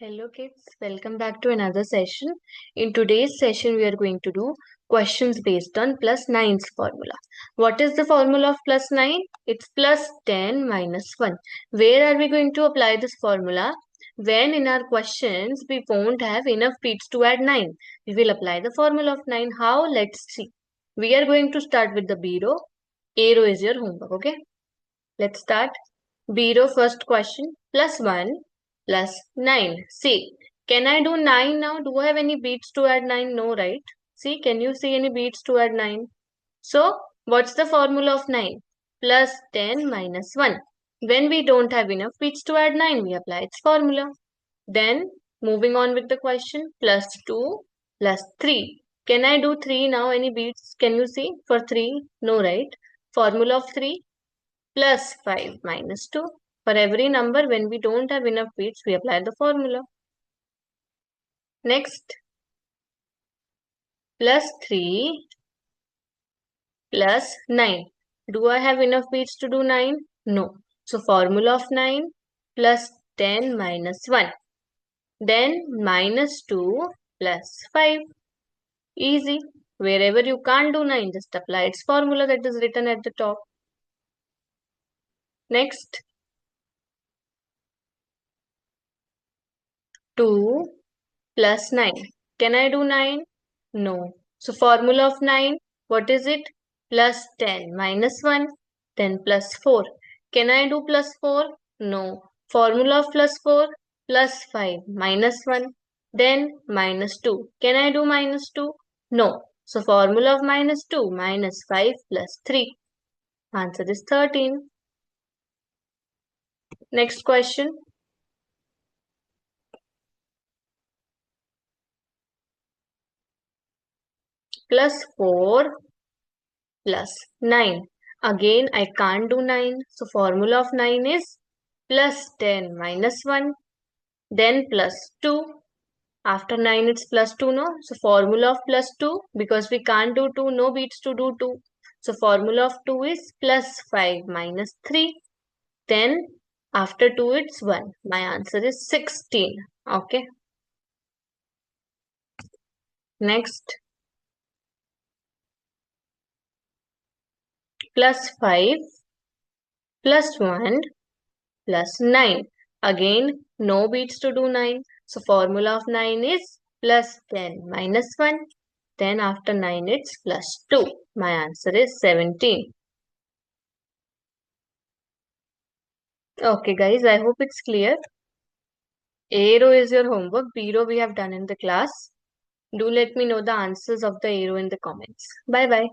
Hello kids, welcome back to another session. In today's session, we are going to do questions based on plus 9's formula. What is the formula of plus 9? It's plus 10 minus 1. Where are we going to apply this formula? When in our questions, we won't have enough beats to add 9. We will apply the formula of 9. How? Let's see. We are going to start with the B row. A row is your homework, okay? Let's start. B row first question. Plus 1 plus 9. See, can I do 9 now? Do I have any beats to add 9? No, right? See, can you see any beats to add 9? So, what's the formula of 9? Plus 10 minus 1. When we don't have enough beats to add 9, we apply its formula. Then, moving on with the question, plus 2 plus 3. Can I do 3 now? Any beats? Can you see? For 3? No, right? Formula of 3? Plus 5 minus 2. For every number, when we don't have enough beats, we apply the formula. Next, plus 3 plus 9. Do I have enough beats to do 9? No. So, formula of 9 plus 10 minus 1. Then, minus 2 plus 5. Easy. Wherever you can't do 9, just apply its formula that is written at the top. Next, 2 plus 9. Can I do 9? No. So formula of 9, what is it? Plus 10 minus 1, then plus 4. Can I do plus 4? No. Formula of plus 4, plus 5 minus 1, then minus 2. Can I do minus 2? No. So formula of minus 2, minus 5 plus 3. Answer is 13. Next question. Plus 4 plus 9. Again, I can't do 9. So, formula of 9 is plus 10 minus 1. Then plus 2. After 9, it's plus 2, no? So, formula of plus 2. Because we can't do 2, no beats to do 2. So, formula of 2 is plus 5 minus 3. Then, after 2, it's 1. My answer is 16. Okay. Next. Plus 5 plus 1 plus 9. Again, no beats to do 9. So, formula of 9 is plus 10 minus 1. Then after 9, it's plus 2. My answer is 17. Okay, guys, I hope it's clear. A row is your homework. B row we have done in the class. Do let me know the answers of the A row in the comments. Bye-bye.